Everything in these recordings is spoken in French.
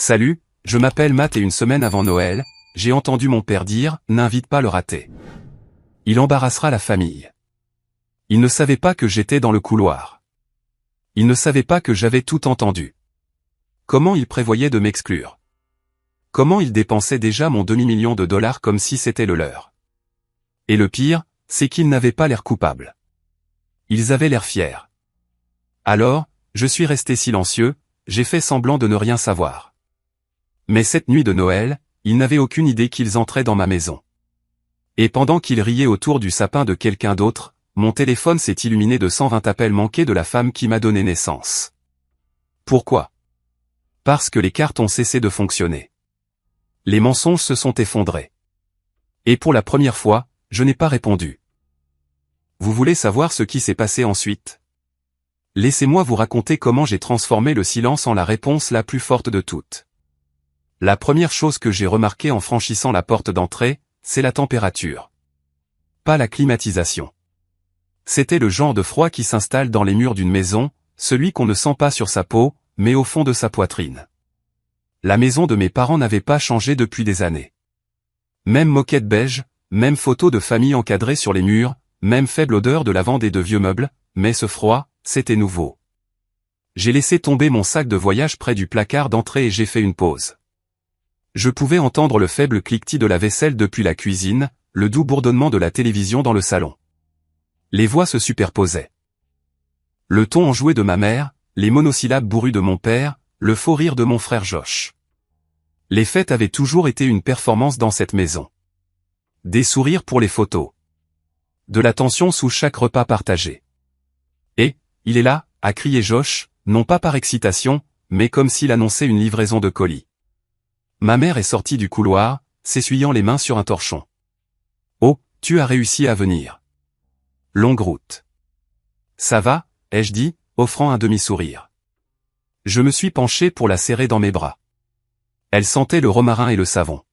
Salut, je m'appelle Matt et une semaine avant Noël, j'ai entendu mon père dire « N'invite pas le raté. Il embarrassera la famille ». Il ne savait pas que j'étais dans le couloir. Il ne savait pas que j'avais tout entendu. Comment il prévoyait de m'exclure? Comment il dépensait déjà mon demi-million de dollars comme si c'était le leur? Et le pire, c'est qu'ils n'avaient pas l'air coupables. Ils avaient l'air fiers. Alors, je suis resté silencieux, j'ai fait semblant de ne rien savoir. Mais cette nuit de Noël, ils n'avaient aucune idée qu'ils entraient dans ma maison. Et pendant qu'ils riaient autour du sapin de quelqu'un d'autre, mon téléphone s'est illuminé de 120 appels manqués de la femme qui m'a donné naissance. Pourquoi? Parce que les cartes ont cessé de fonctionner. Les mensonges se sont effondrés. Et pour la première fois, je n'ai pas répondu. Vous voulez savoir ce qui s'est passé ensuite? Laissez-moi vous raconter comment j'ai transformé le silence en la réponse la plus forte de toutes. La première chose que j'ai remarquée en franchissant la porte d'entrée, c'est la température. Pas la climatisation. C'était le genre de froid qui s'installe dans les murs d'une maison, celui qu'on ne sent pas sur sa peau, mais au fond de sa poitrine. La maison de mes parents n'avait pas changé depuis des années. Même moquette beige, même photo de famille encadrée sur les murs, même faible odeur de lavande et de vieux meubles, mais ce froid, c'était nouveau. J'ai laissé tomber mon sac de voyage près du placard d'entrée et j'ai fait une pause. Je pouvais entendre le faible cliquetis de la vaisselle depuis la cuisine, le doux bourdonnement de la télévision dans le salon. Les voix se superposaient. Le ton enjoué de ma mère, les monosyllabes bourrus de mon père, le faux rire de mon frère Josh. Les fêtes avaient toujours été une performance dans cette maison. Des sourires pour les photos. De l'attention sous chaque repas partagé. Et, il est là, a crié Josh, non pas par excitation, mais comme s'il annonçait une livraison de colis. Ma mère est sortie du couloir, s'essuyant les mains sur un torchon. Oh, tu as réussi à venir. Longue route. Ça va, ai-je dit, offrant un demi-sourire. Je me suis penché pour la serrer dans mes bras. Elle sentait le romarin et le savon.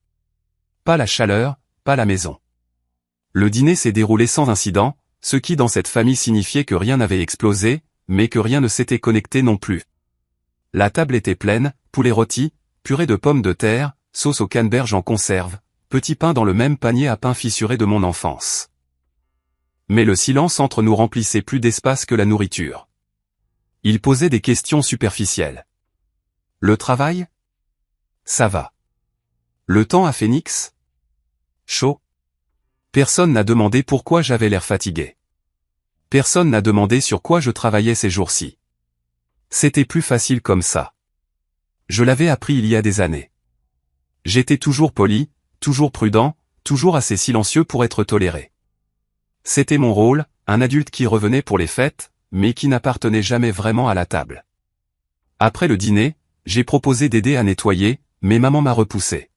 Pas la chaleur, pas la maison. Le dîner s'est déroulé sans incident, ce qui dans cette famille signifiait que rien n'avait explosé, mais que rien ne s'était connecté non plus. La table était pleine, poulet rôti, purée de pommes de terre, sauce au canneberge en conserve, petit pain dans le même panier à pain fissuré de mon enfance. Mais le silence entre nous remplissait plus d'espace que la nourriture. Il posait des questions superficielles. Le travail? Ça va. Le temps à Phoenix? Chaud? Personne n'a demandé pourquoi j'avais l'air fatigué. Personne n'a demandé sur quoi je travaillais ces jours-ci. C'était plus facile comme ça. Je l'avais appris il y a des années. J'étais toujours poli, toujours prudent, toujours assez silencieux pour être toléré. C'était mon rôle, un adulte qui revenait pour les fêtes, mais qui n'appartenait jamais vraiment à la table. Après le dîner, j'ai proposé d'aider à nettoyer, mais maman m'a repoussé.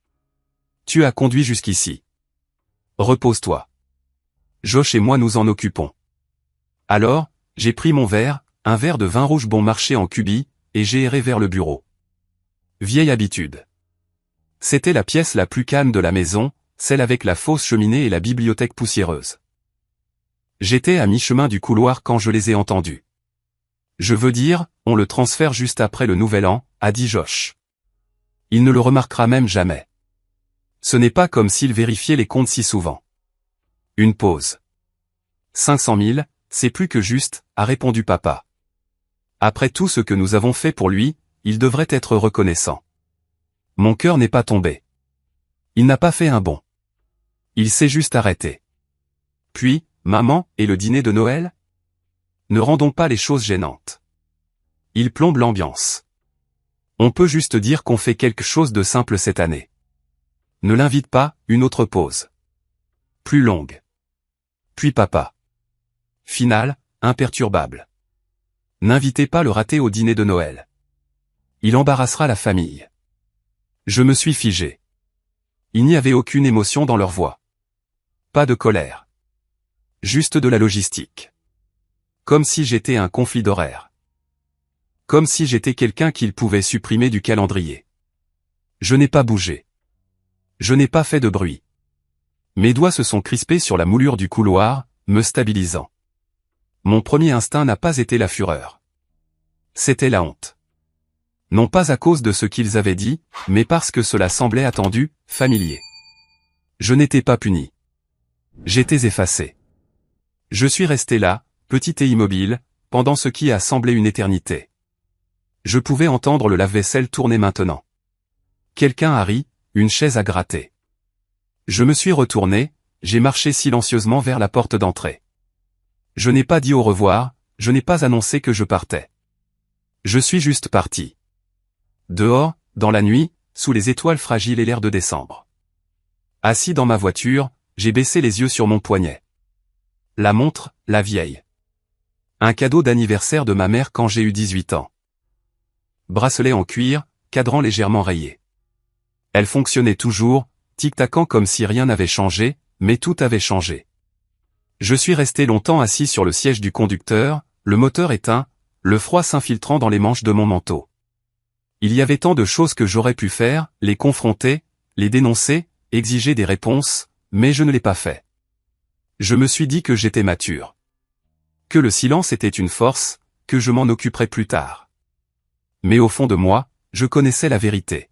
Tu as conduit jusqu'ici. Repose-toi. Josh et moi nous en occupons. Alors, j'ai pris mon verre, un verre de vin rouge bon marché en cubis, et j'ai erré vers le bureau. Vieille habitude. C'était la pièce la plus calme de la maison, celle avec la fausse cheminée et la bibliothèque poussiéreuse. J'étais à mi-chemin du couloir quand je les ai entendus. Je veux dire, on le transfère juste après le nouvel an, a dit Josh. Il ne le remarquera même jamais. Ce n'est pas comme s'il vérifiait les comptes si souvent. Une pause. 500 000, c'est plus que juste, a répondu papa. Après tout ce que nous avons fait pour lui, il devrait être reconnaissant. Mon cœur n'est pas tombé. Il n'a pas fait un bond. Il s'est juste arrêté. Puis, maman, et le dîner de Noël? Ne rendons pas les choses gênantes. Il plombe l'ambiance. On peut juste dire qu'on fait quelque chose de simple cette année. Ne l'invite pas, une autre pause. Plus longue. Puis papa. Finale, imperturbable. N'invitez pas le raté au dîner de Noël. Il embarrassera la famille. Je me suis figé. Il n'y avait aucune émotion dans leur voix. Pas de colère. Juste de la logistique. Comme si j'étais un conflit d'horaire. Comme si j'étais quelqu'un qu'ils pouvaient supprimer du calendrier. Je n'ai pas bougé. Je n'ai pas fait de bruit. Mes doigts se sont crispés sur la moulure du couloir, me stabilisant. Mon premier instinct n'a pas été la fureur. C'était la honte. Non pas à cause de ce qu'ils avaient dit, mais parce que cela semblait attendu, familier. Je n'étais pas puni. J'étais effacé. Je suis resté là, petit et immobile, pendant ce qui a semblé une éternité. Je pouvais entendre le lave-vaisselle tourner maintenant. Quelqu'un a ri, une chaise a gratté. Je me suis retourné, j'ai marché silencieusement vers la porte d'entrée. Je n'ai pas dit au revoir, je n'ai pas annoncé que je partais. Je suis juste parti. Dehors, dans la nuit, sous les étoiles fragiles et l'air de décembre. Assis dans ma voiture, j'ai baissé les yeux sur mon poignet. La montre, la vieille. Un cadeau d'anniversaire de ma mère quand j'ai eu 18 ans. Bracelet en cuir, cadran légèrement rayé. Elle fonctionnait toujours, tic-tacant comme si rien n'avait changé, mais tout avait changé. Je suis resté longtemps assis sur le siège du conducteur, le moteur éteint, le froid s'infiltrant dans les manches de mon manteau. Il y avait tant de choses que j'aurais pu faire, les confronter, les dénoncer, exiger des réponses, mais je ne l'ai pas fait. Je me suis dit que j'étais mature. Que le silence était une force, que je m'en occuperais plus tard. Mais au fond de moi, je connaissais la vérité.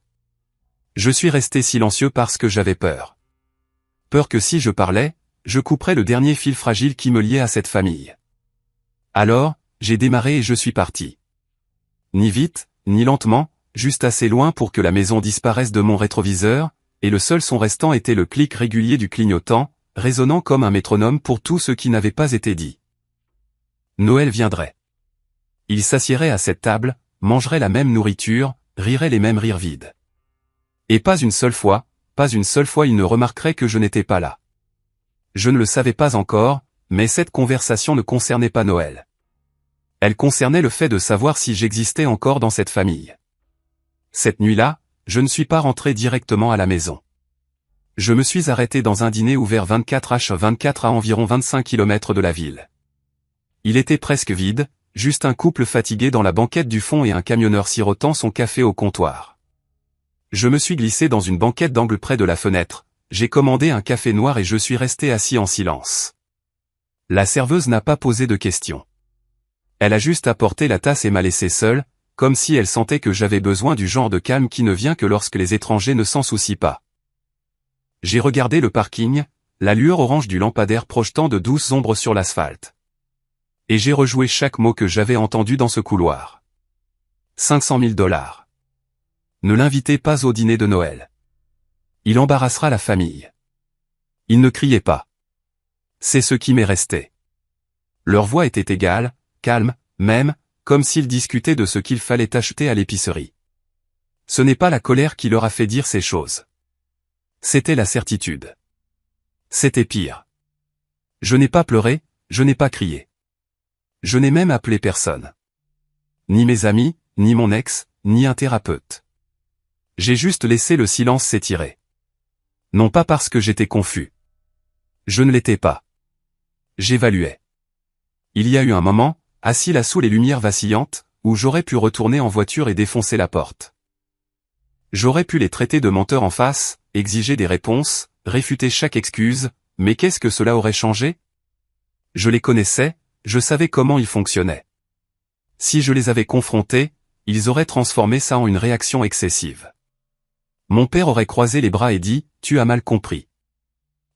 Je suis resté silencieux parce que j'avais peur. Peur que si je parlais, je couperais le dernier fil fragile qui me liait à cette famille. Alors, j'ai démarré et je suis parti. Ni vite, ni lentement, juste assez loin pour que la maison disparaisse de mon rétroviseur, et le seul son restant était le clic régulier du clignotant, résonnant comme un métronome pour tout ce qui n'avait pas été dit. Noël viendrait. Il s'assiérait à cette table, mangerait la même nourriture, rirait les mêmes rires vides. Et pas une seule fois il ne remarquerait que je n'étais pas là. Je ne le savais pas encore, mais cette conversation ne concernait pas Noël. Elle concernait le fait de savoir si j'existais encore dans cette famille. Cette nuit-là, je ne suis pas rentré directement à la maison. Je me suis arrêté dans un dîner ouvert 24h24 à environ 25 km de la ville. Il était presque vide, juste un couple fatigué dans la banquette du fond et un camionneur sirotant son café au comptoir. Je me suis glissé dans une banquette d'angle près de la fenêtre, j'ai commandé un café noir et je suis resté assis en silence. La serveuse n'a pas posé de questions. Elle a juste apporté la tasse et m'a laissé seul, comme si elle sentait que j'avais besoin du genre de calme qui ne vient que lorsque les étrangers ne s'en soucient pas. J'ai regardé le parking, la lueur orange du lampadaire projetant de douces ombres sur l'asphalte. Et j'ai rejoué chaque mot que j'avais entendu dans ce couloir. 500 000 $. Ne l'invitez pas au dîner de Noël. Il embarrassera la famille. Ils ne criaient pas. C'est ce qui m'est resté. Leur voix était égale, calme, même, comme s'ils discutaient de ce qu'il fallait acheter à l'épicerie. Ce n'est pas la colère qui leur a fait dire ces choses. C'était la certitude. C'était pire. Je n'ai pas pleuré, je n'ai pas crié. Je n'ai même appelé personne. Ni mes amis, ni mon ex, ni un thérapeute. J'ai juste laissé le silence s'étirer. Non pas parce que j'étais confus. Je ne l'étais pas. J'évaluais. Il y a eu un moment, assis là sous les lumières vacillantes, où j'aurais pu retourner en voiture et défoncer la porte. J'aurais pu les traiter de menteurs en face, exiger des réponses, réfuter chaque excuse, mais qu'est-ce que cela aurait changé? Je les connaissais, je savais comment ils fonctionnaient. Si je les avais confrontés, ils auraient transformé ça en une réaction excessive. Mon père aurait croisé les bras et dit, « Tu as mal compris ».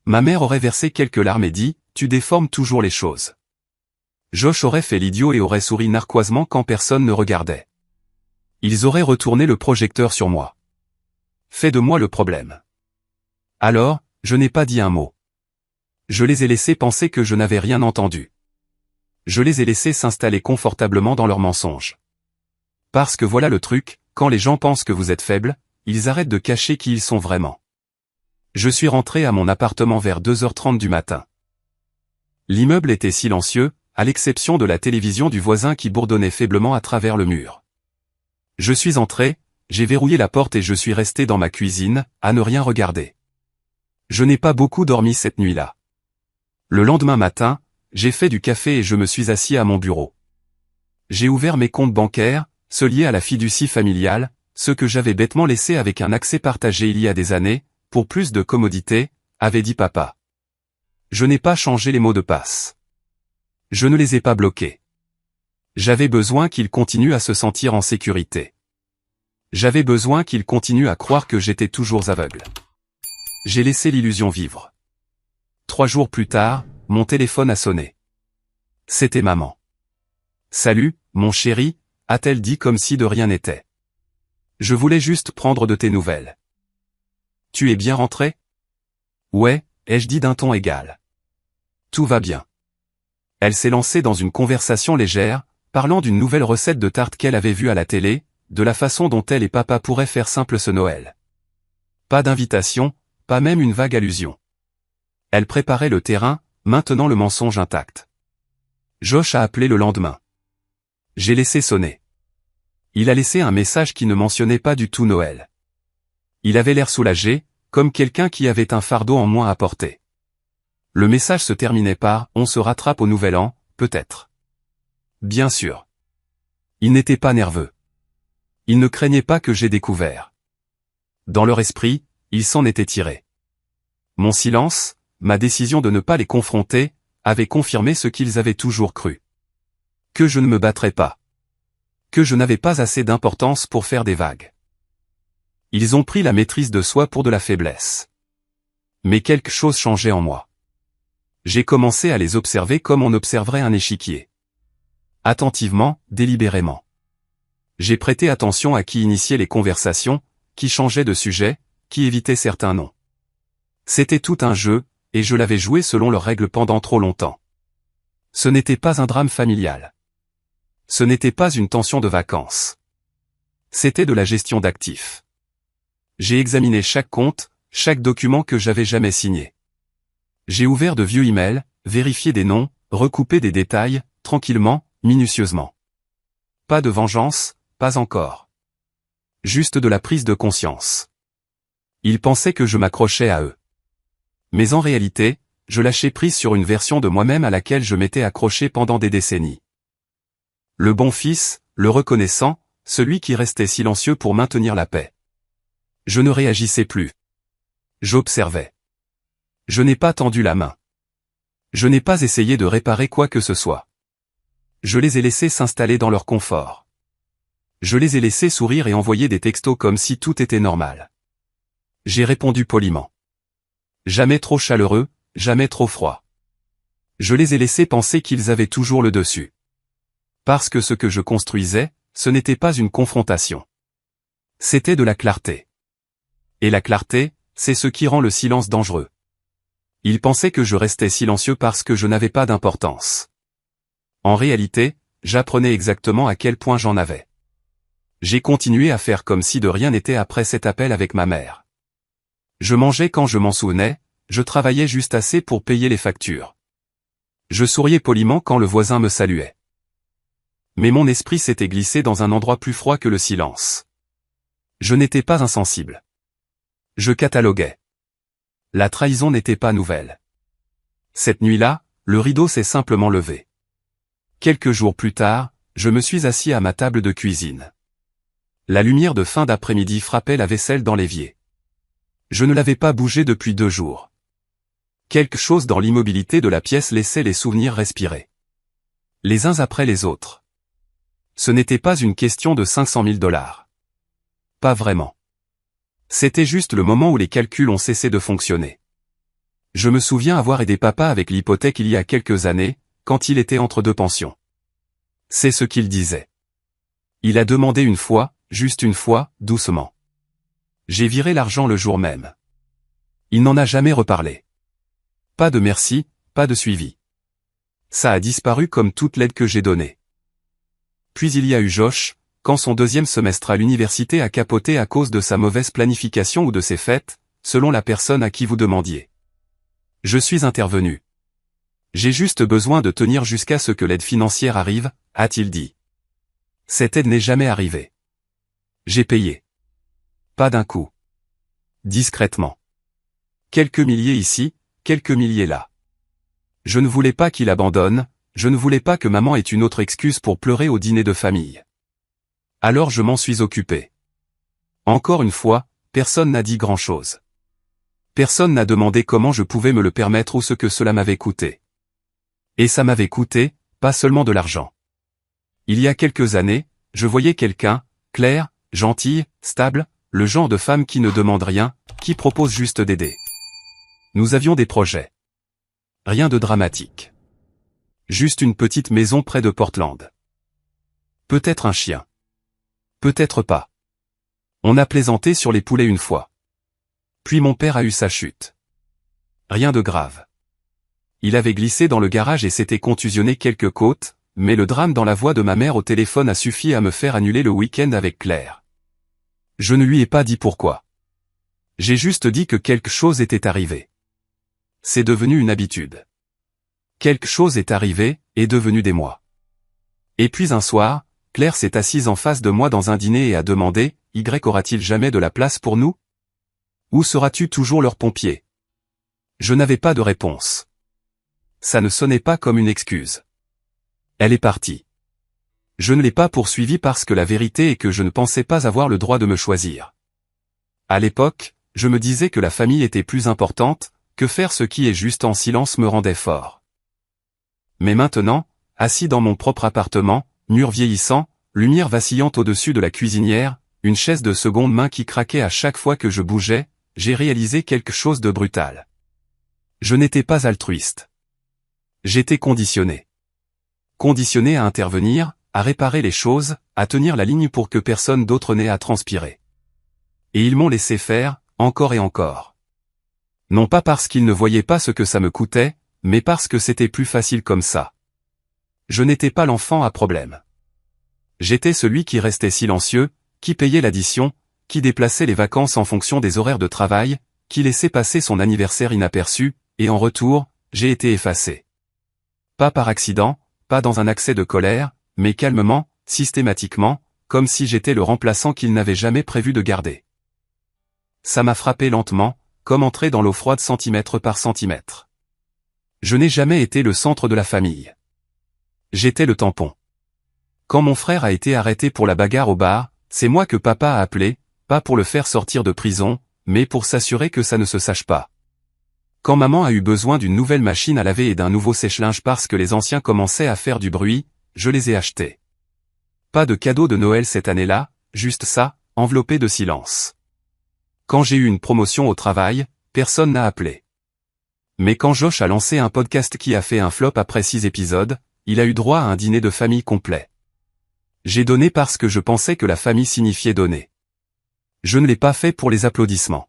Ma mère aurait versé quelques larmes et dit, « Tu déformes toujours les choses ». Josh aurait fait l'idiot et aurait souri narquoisement quand personne ne regardait. Ils auraient retourné le projecteur sur moi. Fait de moi le problème. Alors, je n'ai pas dit un mot. Je les ai laissés penser que je n'avais rien entendu. Je les ai laissés s'installer confortablement dans leurs mensonges. Parce que voilà le truc, quand les gens pensent que vous êtes faible, ils arrêtent de cacher qui ils sont vraiment. Je suis rentré à mon appartement vers 2h30 du matin. L'immeuble était silencieux, à l'exception de la télévision du voisin qui bourdonnait faiblement à travers le mur. Je suis entré, j'ai verrouillé la porte et je suis resté dans ma cuisine, à ne rien regarder. Je n'ai pas beaucoup dormi cette nuit-là. Le lendemain matin, j'ai fait du café et je me suis assis à mon bureau. J'ai ouvert mes comptes bancaires, ceux liés à la fiducie familiale, ceux que j'avais bêtement laissés avec un accès partagé il y a des années, pour plus de commodité, avait dit papa. Je n'ai pas changé les mots de passe. Je ne les ai pas bloqués. J'avais besoin qu'ils continuent à se sentir en sécurité. J'avais besoin qu'il continue à croire que j'étais toujours aveugle. J'ai laissé l'illusion vivre. 3 jours plus tard, mon téléphone a sonné. C'était maman. « Salut, mon chéri », a-t-elle dit comme si de rien n'était. « Je voulais juste prendre de tes nouvelles. »« Tu es bien rentré ?»« Ouais », ai-je dit d'un ton égal. « Tout va bien. » Elle s'est lancée dans une conversation légère, parlant d'une nouvelle recette de tarte qu'elle avait vue à la télé, de la façon dont elle et papa pourraient faire simple ce Noël. Pas d'invitation, pas même une vague allusion. Elle préparait le terrain, maintenant le mensonge intact. Josh a appelé le lendemain. J'ai laissé sonner. Il a laissé un message qui ne mentionnait pas du tout Noël. Il avait l'air soulagé, comme quelqu'un qui avait un fardeau en moins à porter. Le message se terminait par « On se rattrape au nouvel an, peut-être ». Bien sûr. Il n'était pas nerveux. Il ne craignait pas que j'aie découvert. Dans leur esprit, ils s'en étaient tirés. Mon silence, ma décision de ne pas les confronter, avait confirmé ce qu'ils avaient toujours cru. Que je ne me battrais pas. Que je n'avais pas assez d'importance pour faire des vagues. Ils ont pris la maîtrise de soi pour de la faiblesse. Mais quelque chose changeait en moi. J'ai commencé à les observer comme on observerait un échiquier. Attentivement, délibérément. J'ai prêté attention à qui initiait les conversations, qui changeait de sujet, qui évitait certains noms. C'était tout un jeu, et je l'avais joué selon leurs règles pendant trop longtemps. Ce n'était pas un drame familial. Ce n'était pas une tension de vacances. C'était de la gestion d'actifs. J'ai examiné chaque compte, chaque document que j'avais jamais signé. J'ai ouvert de vieux emails, vérifié des noms, recoupé des détails, tranquillement, minutieusement. Pas de vengeance, pas encore. Juste de la prise de conscience. Ils pensaient que je m'accrochais à eux. Mais en réalité, je lâchais prise sur une version de moi-même à laquelle je m'étais accroché pendant des décennies. Le bon fils, le reconnaissant, celui qui restait silencieux pour maintenir la paix. Je ne réagissais plus. J'observais. Je n'ai pas tendu la main. Je n'ai pas essayé de réparer quoi que ce soit. Je les ai laissés s'installer dans leur confort. Je les ai laissés sourire et envoyer des textos comme si tout était normal. J'ai répondu poliment. Jamais trop chaleureux, jamais trop froid. Je les ai laissés penser qu'ils avaient toujours le dessus. Parce que ce que je construisais, ce n'était pas une confrontation. C'était de la clarté. Et la clarté, c'est ce qui rend le silence dangereux. Ils pensaient que je restais silencieux parce que je n'avais pas d'importance. En réalité, j'apprenais exactement à quel point j'en avais. J'ai continué à faire comme si de rien n'était après cet appel avec ma mère. Je mangeais quand je m'en souvenais, je travaillais juste assez pour payer les factures. Je souriais poliment quand le voisin me saluait. Mais mon esprit s'était glissé dans un endroit plus froid que le silence. Je n'étais pas insensible. Je cataloguais. La trahison n'était pas nouvelle. Cette nuit-là, le rideau s'est simplement levé. Quelques jours plus tard, je me suis assis à ma table de cuisine. La lumière de fin d'après-midi frappait la vaisselle dans l'évier. Je ne l'avais pas bougée depuis 2 jours. Quelque chose dans l'immobilité de la pièce laissait les souvenirs respirer. Les uns après les autres. Ce n'était pas une question de 500 000 $. Pas vraiment. C'était juste le moment où les calculs ont cessé de fonctionner. Je me souviens avoir aidé papa avec l'hypothèque il y a quelques années, quand il était entre 2 pensions. C'est ce qu'il disait. Il a demandé une fois, juste une fois, doucement. J'ai viré l'argent le jour même. Il n'en a jamais reparlé. Pas de merci, pas de suivi. Ça a disparu comme toute l'aide que j'ai donnée. Puis il y a eu Josh, quand son 2e semestre à l'université a capoté à cause de sa mauvaise planification ou de ses fêtes, selon la personne à qui vous demandiez. Je suis intervenu. J'ai juste besoin de tenir jusqu'à ce que l'aide financière arrive, a-t-il dit. Cette aide n'est jamais arrivée. J'ai payé. Pas d'un coup. Discrètement. Quelques milliers ici, quelques milliers là. Je ne voulais pas qu'il abandonne, je ne voulais pas que maman ait une autre excuse pour pleurer au dîner de famille. Alors je m'en suis occupé. Encore une fois, personne n'a dit grand-chose. Personne n'a demandé comment je pouvais me le permettre ou ce que cela m'avait coûté. Et ça m'avait coûté, pas seulement de l'argent. Il y a quelques années, je voyais quelqu'un, Claire, gentille, stable, le genre de femme qui ne demande rien, qui propose juste d'aider. Nous avions des projets. Rien de dramatique. Juste une petite maison près de Portland. Peut-être un chien. Peut-être pas. On a plaisanté sur les poulets une fois. Puis mon père a eu sa chute. Rien de grave. Il avait glissé dans le garage et s'était contusionné quelques côtes, mais le drame dans la voix de ma mère au téléphone a suffi à me faire annuler le week-end avec Claire. Je ne lui ai pas dit pourquoi. J'ai juste dit que quelque chose était arrivé. C'est devenu une habitude. Quelque chose est arrivé, est devenu des mois. Et puis un soir, Claire s'est assise en face de moi dans un dîner et a demandé, « Y aura-t-il jamais de la place pour nous? Où seras-tu toujours leur pompier ?» Je n'avais pas de réponse. Ça ne sonnait pas comme une excuse. Elle est partie. Je ne l'ai pas poursuivie parce que la vérité est que je ne pensais pas avoir le droit de me choisir. À l'époque, je me disais que la famille était plus importante, que faire ce qui est juste en silence me rendait fort. Mais maintenant, assis dans mon propre appartement, mur vieillissant, lumière vacillante au-dessus de la cuisinière, une chaise de seconde main qui craquait à chaque fois que je bougeais, j'ai réalisé quelque chose de brutal. Je n'étais pas altruiste. J'étais conditionné. Conditionné à intervenir, à réparer les choses, à tenir la ligne pour que personne d'autre n'ait à transpirer. Et ils m'ont laissé faire, encore et encore. Non pas parce qu'ils ne voyaient pas ce que ça me coûtait, mais parce que c'était plus facile comme ça. Je n'étais pas l'enfant à problème. J'étais celui qui restait silencieux, qui payait l'addition, qui déplaçait les vacances en fonction des horaires de travail, qui laissait passer son anniversaire inaperçu, et en retour, j'ai été effacé. Pas par accident, pas dans un accès de colère, mais calmement, systématiquement, comme si j'étais le remplaçant qu'il n'avait jamais prévu de garder. Ça m'a frappé lentement, comme entrer dans l'eau froide centimètre par centimètre. Je n'ai jamais été le centre de la famille. J'étais le tampon. Quand mon frère a été arrêté pour la bagarre au bar, c'est moi que papa a appelé, pas pour le faire sortir de prison, mais pour s'assurer que ça ne se sache pas. Quand maman a eu besoin d'une nouvelle machine à laver et d'un nouveau sèche-linge parce que les anciens commençaient à faire du bruit, je les ai achetés. Pas de cadeau de Noël cette année-là, juste ça, enveloppé de silence. Quand j'ai eu une promotion au travail, personne n'a appelé. Mais quand Josh a lancé un podcast qui a fait un flop après 6 épisodes, il a eu droit à un dîner de famille complet. J'ai donné parce que je pensais que la famille signifiait donner. Je ne l'ai pas fait pour les applaudissements.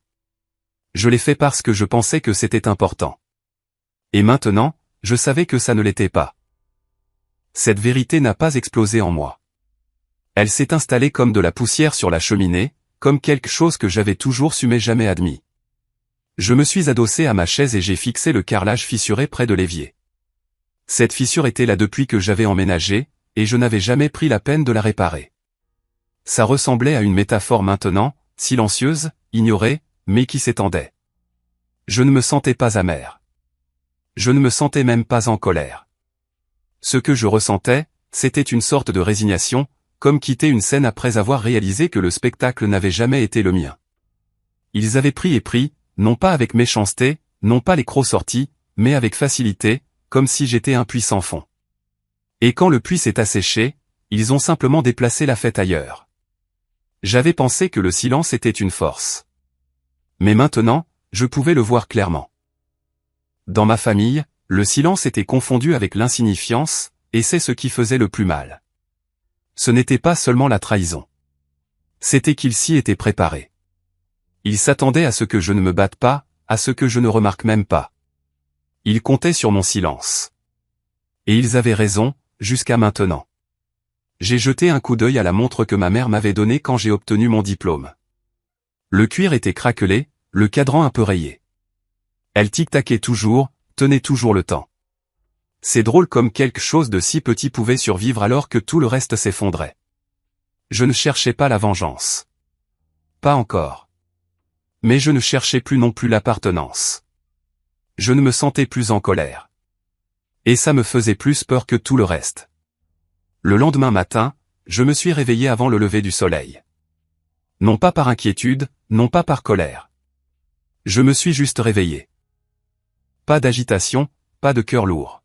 Je l'ai fait parce que je pensais que c'était important. Et maintenant, je savais que ça ne l'était pas. Cette vérité n'a pas explosé en moi. Elle s'est installée comme de la poussière sur la cheminée, comme quelque chose que j'avais toujours su mais jamais admis. Je me suis adossé à ma chaise et j'ai fixé le carrelage fissuré près de l'évier. Cette fissure était là depuis que j'avais emménagé, et je n'avais jamais pris la peine de la réparer. Ça ressemblait à une métaphore maintenant, silencieuse, ignorée, mais qui s'étendait. Je ne me sentais pas amer. Je ne me sentais même pas en colère. Ce que je ressentais, c'était une sorte de résignation, comme quitter une scène après avoir réalisé que le spectacle n'avait jamais été le mien. Ils avaient pris et pris, non pas avec méchanceté, non pas les crocs sortis, mais avec facilité, comme si j'étais un puits sans fond. Et quand le puits s'est asséché, ils ont simplement déplacé la fête ailleurs. J'avais pensé que le silence était une force. Mais maintenant, je pouvais le voir clairement. Dans ma famille, le silence était confondu avec l'insignifiance, et c'est ce qui faisait le plus mal. Ce n'était pas seulement la trahison. C'était qu'ils s'y étaient préparés. Ils s'attendaient à ce que je ne me batte pas, à ce que je ne remarque même pas. Ils comptaient sur mon silence. Et ils avaient raison, jusqu'à maintenant. J'ai jeté un coup d'œil à la montre que ma mère m'avait donnée quand j'ai obtenu mon diplôme. Le cuir était craquelé, le cadran un peu rayé. Elle tic-taquait toujours, tenait toujours le temps. C'est drôle comme quelque chose de si petit pouvait survivre alors que tout le reste s'effondrait. Je ne cherchais pas la vengeance. Pas encore. Mais je ne cherchais plus non plus l'appartenance. Je ne me sentais plus en colère. Et ça me faisait plus peur que tout le reste. Le lendemain matin, je me suis réveillé avant le lever du soleil. Non pas par inquiétude, non pas par colère. Je me suis juste réveillé. Pas d'agitation, pas de cœur lourd.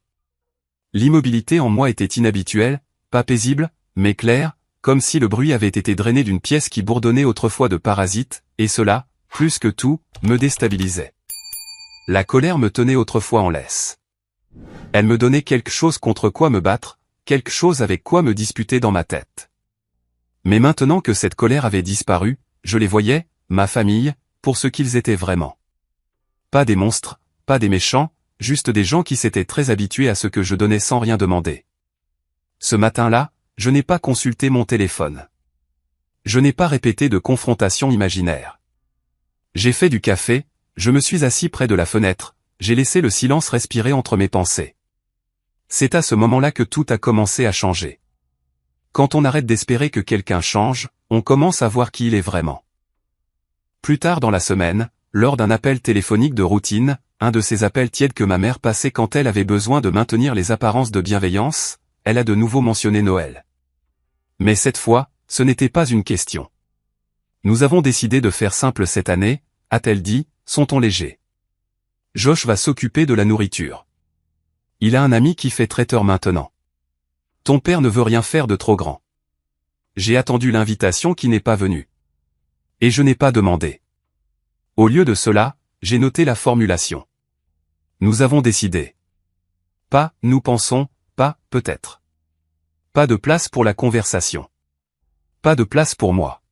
L'immobilité en moi était inhabituelle, pas paisible, mais claire, comme si le bruit avait été drainé d'une pièce qui bourdonnait autrefois de parasites, et cela, plus que tout, me déstabilisait. La colère me tenait autrefois en laisse. Elle me donnait quelque chose contre quoi me battre, quelque chose avec quoi me disputer dans ma tête. Mais maintenant que cette colère avait disparu, je les voyais, ma famille, pour ce qu'ils étaient vraiment. Pas des monstres, pas des méchants, juste des gens qui s'étaient très habitués à ce que je donnais sans rien demander. Ce matin-là, je n'ai pas consulté mon téléphone. Je n'ai pas répété de confrontation imaginaire. J'ai fait du café, je me suis assis près de la fenêtre, j'ai laissé le silence respirer entre mes pensées. C'est à ce moment-là que tout a commencé à changer. Quand on arrête d'espérer que quelqu'un change, on commence à voir qui il est vraiment. Plus tard dans la semaine, lors d'un appel téléphonique de routine, un de ces appels tièdes que ma mère passait quand elle avait besoin de maintenir les apparences de bienveillance, elle a de nouveau mentionné Noël. Mais cette fois, ce n'était pas une question. Nous avons décidé de faire simple cette année, a-t-elle dit, sont-on léger. Josh va s'occuper de la nourriture. Il a un ami qui fait traiteur maintenant. Ton père ne veut rien faire de trop grand. J'ai attendu l'invitation qui n'est pas venue. Et je n'ai pas demandé. Au lieu de cela, j'ai noté la formulation. Nous avons décidé. Pas, nous pensons, pas, peut-être. Pas de place pour la conversation. Pas de place pour moi.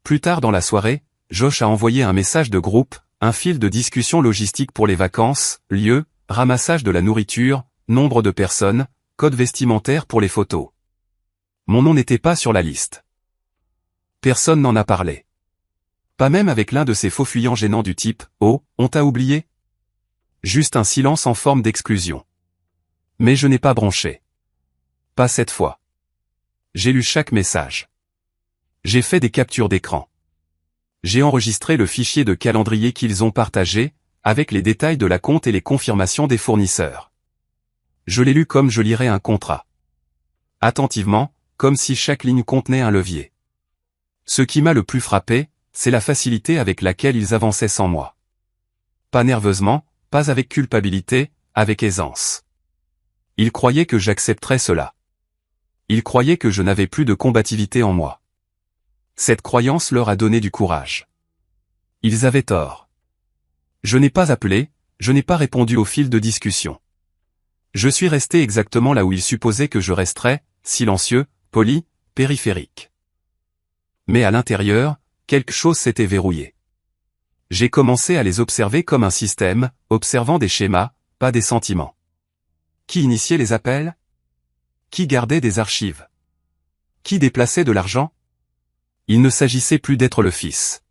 Plus tard dans la soirée, Josh a envoyé un message de groupe, un fil de discussion logistique pour les vacances, lieu, ramassage de la nourriture, nombre de personnes, code vestimentaire pour les photos. Mon nom n'était pas sur la liste. Personne n'en a parlé. Pas même avec l'un de ces faux fuyants gênants du type « Oh, on t'a oublié ?» Juste un silence en forme d'exclusion. Mais je n'ai pas bronché. Pas cette fois. J'ai lu chaque message. J'ai fait des captures d'écran. J'ai enregistré le fichier de calendrier qu'ils ont partagé, avec les détails de la compte et les confirmations des fournisseurs. Je l'ai lu comme je lirais un contrat. Attentivement, comme si chaque ligne contenait un levier. Ce qui m'a le plus frappé, c'est la facilité avec laquelle ils avançaient sans moi. Pas nerveusement, pas avec culpabilité, avec aisance. Ils croyaient que j'accepterais cela. Ils croyaient que je n'avais plus de combativité en moi. Cette croyance leur a donné du courage. Ils avaient tort. Je n'ai pas appelé, je n'ai pas répondu au fil de discussion. Je suis resté exactement là où ils supposaient que je resterais, silencieux, poli, périphérique. Mais à l'intérieur, quelque chose s'était verrouillé. J'ai commencé à les observer comme un système, observant des schémas, pas des sentiments. Qui initiait les appels? Qui gardait des archives? Qui déplaçait de l'argent? Il ne s'agissait plus d'être le fils.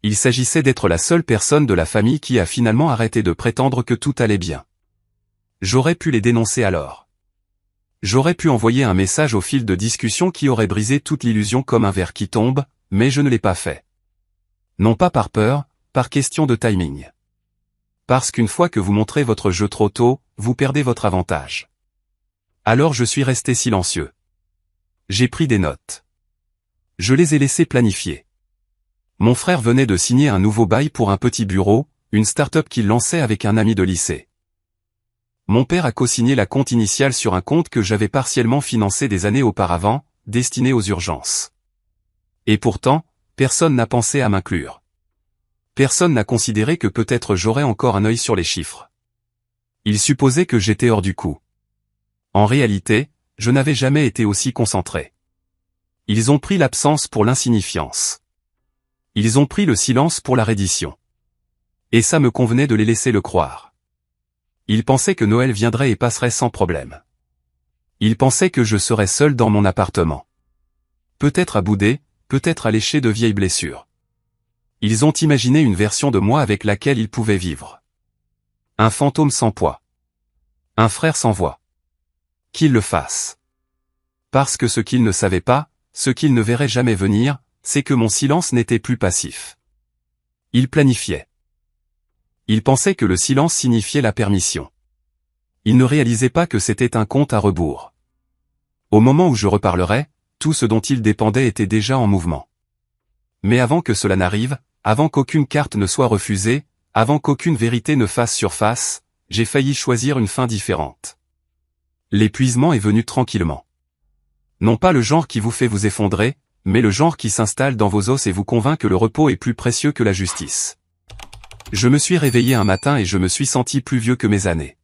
Il s'agissait d'être la seule personne de la famille qui a finalement arrêté de prétendre que tout allait bien. J'aurais pu les dénoncer alors. J'aurais pu envoyer un message au fil de discussion qui aurait brisé toute l'illusion comme un verre qui tombe, mais je ne l'ai pas fait. Non pas par peur, par question de timing. Parce qu'une fois que vous montrez votre jeu trop tôt, vous perdez votre avantage. Alors je suis resté silencieux. J'ai pris des notes. Je les ai laissés planifier. Mon frère venait de signer un nouveau bail pour un petit bureau, une start-up qu'il lançait avec un ami de lycée. Mon père a co-signé la compte initiale sur un compte que j'avais partiellement financé des années auparavant, destiné aux urgences. Et pourtant, personne n'a pensé à m'inclure. Personne n'a considéré que peut-être j'aurais encore un œil sur les chiffres. Ils supposaient que j'étais hors du coup. En réalité, je n'avais jamais été aussi concentré. Ils ont pris l'absence pour l'insignifiance. Ils ont pris le silence pour la reddition. Et ça me convenait de les laisser le croire. Ils pensaient que Noël viendrait et passerait sans problème. Ils pensaient que je serais seul dans mon appartement. Peut-être à bouder, peut-être à lécher de vieilles blessures. Ils ont imaginé une version de moi avec laquelle ils pouvaient vivre. Un fantôme sans poids. Un frère sans voix. Qu'ils le fassent. Parce que ce qu'ils ne savaient pas, ce qu'ils ne verraient jamais venir, c'est que mon silence n'était plus passif. Ils planifiaient. Ils pensaient que le silence signifiait la permission. Ils ne réalisaient pas que c'était un compte à rebours. Au moment où je reparlerais, tout ce dont ils dépendaient était déjà en mouvement. Mais avant que cela n'arrive, avant qu'aucune carte ne soit refusée, avant qu'aucune vérité ne fasse surface, j'ai failli choisir une fin différente. L'épuisement est venu tranquillement. Non pas le genre qui vous fait vous effondrer, mais le genre qui s'installe dans vos os et vous convainc que le repos est plus précieux que la justice. Je me suis réveillé un matin et je me suis senti plus vieux que mes années.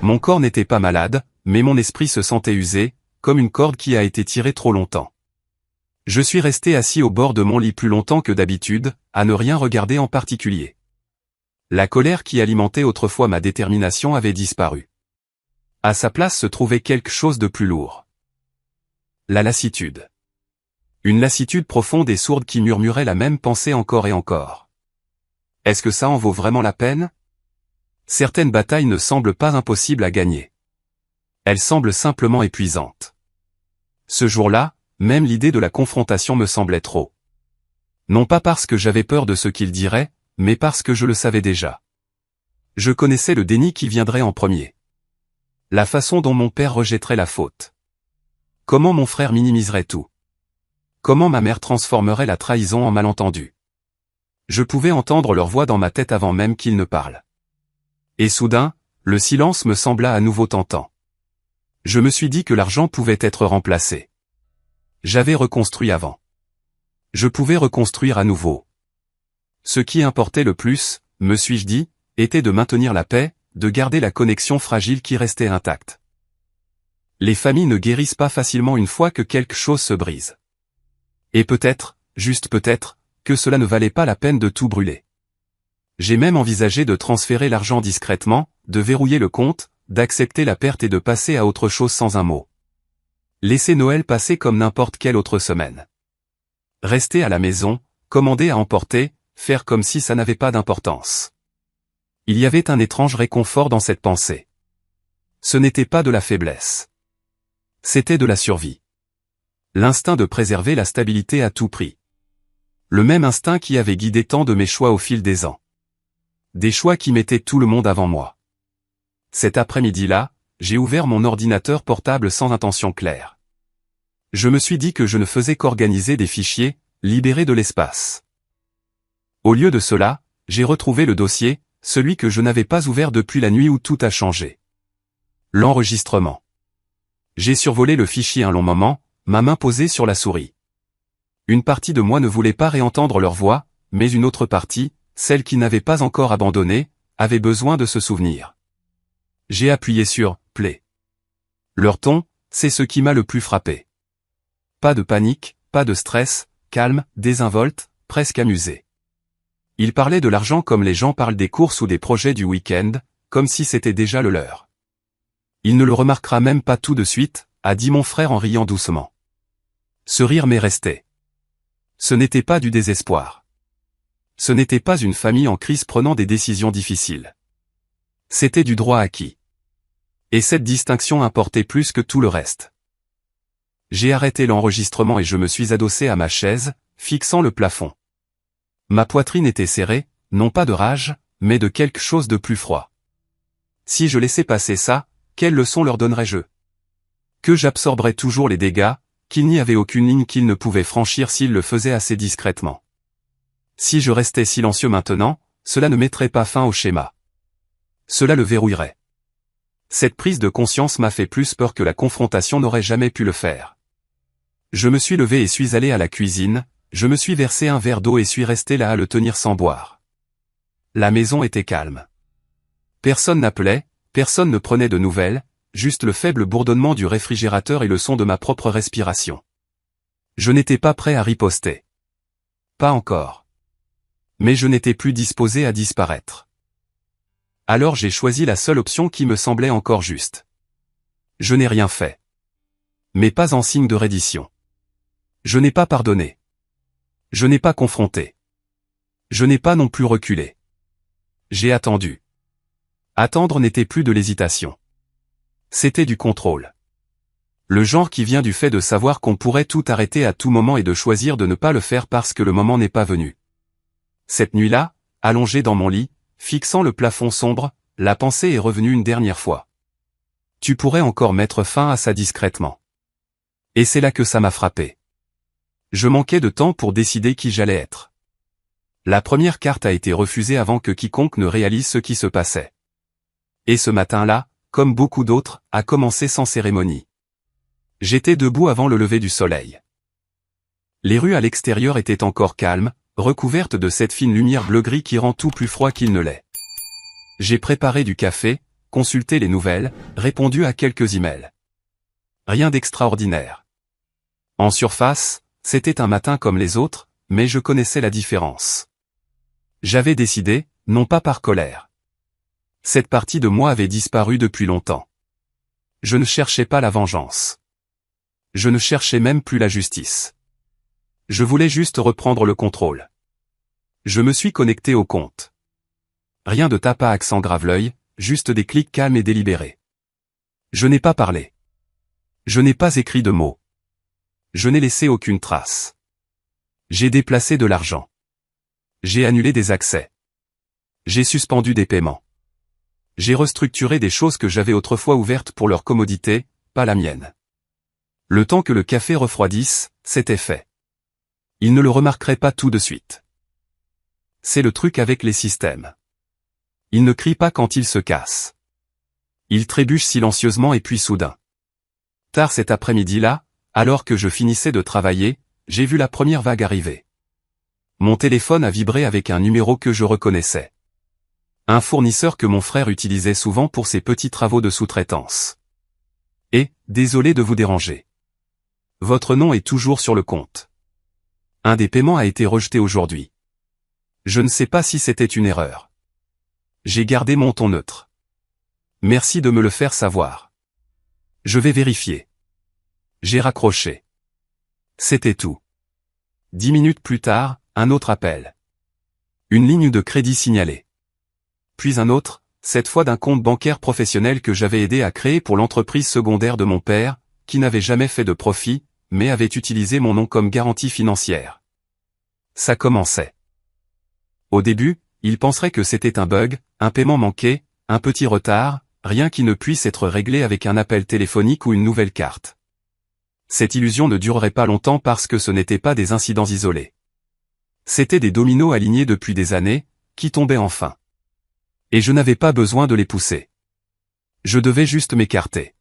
Mon corps n'était pas malade, mais mon esprit se sentait usé, comme une corde qui a été tirée trop longtemps. Je suis resté assis au bord de mon lit plus longtemps que d'habitude, à ne rien regarder en particulier. La colère qui alimentait autrefois ma détermination avait disparu. À sa place se trouvait quelque chose de plus lourd. La lassitude. Une lassitude profonde et sourde qui murmurait la même pensée encore et encore. Est-ce que ça en vaut vraiment la peine? Certaines batailles ne semblent pas impossibles à gagner. Elles semblent simplement épuisantes. Ce jour-là, même l'idée de la confrontation me semblait trop. Non pas parce que j'avais peur de ce qu'il dirait, mais parce que je le savais déjà. Je connaissais le déni qui viendrait en premier. La façon dont mon père rejetterait la faute. Comment mon frère minimiserait tout. Comment ma mère transformerait la trahison en malentendu. Je pouvais entendre leur voix dans ma tête avant même qu'ils ne parlent. Et soudain, le silence me sembla à nouveau tentant. Je me suis dit que l'argent pouvait être remplacé. J'avais reconstruit avant. Je pouvais reconstruire à nouveau. Ce qui importait le plus, me suis-je dit, était de maintenir la paix, de garder la connexion fragile qui restait intacte. Les familles ne guérissent pas facilement une fois que quelque chose se brise. Et peut-être, juste peut-être, que cela ne valait pas la peine de tout brûler. J'ai même envisagé de transférer l'argent discrètement, de verrouiller le compte, d'accepter la perte et de passer à autre chose sans un mot. Laisser Noël passer comme n'importe quelle autre semaine. Rester à la maison, commander à emporter, faire comme si ça n'avait pas d'importance. Il y avait un étrange réconfort dans cette pensée. Ce n'était pas de la faiblesse. C'était de la survie. L'instinct de préserver la stabilité à tout prix. Le même instinct qui avait guidé tant de mes choix au fil des ans. Des choix qui mettaient tout le monde avant moi. Cet après-midi-là, j'ai ouvert mon ordinateur portable sans intention claire. Je me suis dit que je ne faisais qu'organiser des fichiers, libérer de l'espace. Au lieu de cela, j'ai retrouvé le dossier, celui que je n'avais pas ouvert depuis la nuit où tout a changé. L'enregistrement. J'ai survolé le fichier un long moment, ma main posée sur la souris. Une partie de moi ne voulait pas réentendre leur voix, mais une autre partie, celle qui n'avait pas encore abandonné, avait besoin de se souvenir. J'ai appuyé sur « Play ». Leur ton, c'est ce qui m'a le plus frappé. Pas de panique, pas de stress, calme, désinvolte, presque amusé. Ils parlaient de l'argent comme les gens parlent des courses ou des projets du week-end, comme si c'était déjà le leur. Il ne le remarquera même pas tout de suite, a dit mon frère en riant doucement. Ce rire m'est resté. Ce n'était pas du désespoir. Ce n'était pas une famille en crise prenant des décisions difficiles. C'était du droit acquis. Et cette distinction importait plus que tout le reste. J'ai arrêté l'enregistrement et je me suis adossé à ma chaise, fixant le plafond. Ma poitrine était serrée, non pas de rage, mais de quelque chose de plus froid. Si je laissais passer ça, quelle leçon leur donnerais-je? Que j'absorberais toujours les dégâts, qu'il n'y avait aucune ligne qu'ils ne pouvaient franchir s'ils le faisaient assez discrètement. Si je restais silencieux maintenant, cela ne mettrait pas fin au schéma. Cela le verrouillerait. Cette prise de conscience m'a fait plus peur que la confrontation n'aurait jamais pu le faire. Je me suis levé et suis allé à la cuisine, je me suis versé un verre d'eau et suis resté là à le tenir sans boire. La maison était calme. Personne n'appelait, personne ne prenait de nouvelles, juste le faible bourdonnement du réfrigérateur et le son de ma propre respiration. Je n'étais pas prêt à riposter. Pas encore. Mais je n'étais plus disposé à disparaître. Alors j'ai choisi la seule option qui me semblait encore juste. Je n'ai rien fait. Mais pas en signe de reddition. Je n'ai pas pardonné. Je n'ai pas confronté. Je n'ai pas non plus reculé. J'ai attendu. Attendre n'était plus de l'hésitation. C'était du contrôle. Le genre qui vient du fait de savoir qu'on pourrait tout arrêter à tout moment et de choisir de ne pas le faire parce que le moment n'est pas venu. Cette nuit-là, allongé dans mon lit, fixant le plafond sombre, la pensée est revenue une dernière fois. Tu pourrais encore mettre fin à ça discrètement. Et c'est là que ça m'a frappé. Je manquais de temps pour décider qui j'allais être. La première carte a été refusée avant que quiconque ne réalise ce qui se passait. Et ce matin-là, comme beaucoup d'autres, a commencé sans cérémonie. J'étais debout avant le lever du soleil. Les rues à l'extérieur étaient encore calmes, recouvertes de cette fine lumière bleu-gris qui rend tout plus froid qu'il ne l'est. J'ai préparé du café, consulté les nouvelles, répondu à quelques emails. Rien d'extraordinaire. En surface, c'était un matin comme les autres, mais je connaissais la différence. J'avais décidé, non pas par colère. Cette partie de moi avait disparu depuis longtemps. Je ne cherchais pas la vengeance. Je ne cherchais même plus la justice. Je voulais juste reprendre le contrôle. Je me suis connecté au compte. Rien de tape à accent grave-l'œil, juste des clics calmes et délibérés. Je n'ai pas parlé. Je n'ai pas écrit de mots. Je n'ai laissé aucune trace. J'ai déplacé de l'argent. J'ai annulé des accès. J'ai suspendu des paiements. J'ai restructuré des choses que j'avais autrefois ouvertes pour leur commodité, pas la mienne. Le temps que le café refroidisse, c'était fait. Ils ne le remarqueraient pas tout de suite. C'est le truc avec les systèmes. Ils ne crient pas quand ils se cassent. Ils trébuchent silencieusement et puis soudain. Tard cet après-midi-là, alors que je finissais de travailler, j'ai vu la première vague arriver. Mon téléphone a vibré avec un numéro que je reconnaissais. Un fournisseur que mon frère utilisait souvent pour ses petits travaux de sous-traitance. Et, désolé de vous déranger. Votre nom est toujours sur le compte. Un des paiements a été rejeté aujourd'hui. Je ne sais pas si c'était une erreur. J'ai gardé mon ton neutre. Merci de me le faire savoir. Je vais vérifier. J'ai raccroché. C'était tout. 10 minutes plus tard, un autre appel. Une ligne de crédit signalée. Puis un autre, cette fois d'un compte bancaire professionnel que j'avais aidé à créer pour l'entreprise secondaire de mon père, qui n'avait jamais fait de profit, mais avait utilisé mon nom comme garantie financière. Ça commençait. Au début, il penserait que c'était un bug, un paiement manqué, un petit retard, rien qui ne puisse être réglé avec un appel téléphonique ou une nouvelle carte. Cette illusion ne durerait pas longtemps parce que ce n'étaient pas des incidents isolés. C'étaient des dominos alignés depuis des années, qui tombaient enfin. Et je n'avais pas besoin de les pousser. Je devais juste m'écarter.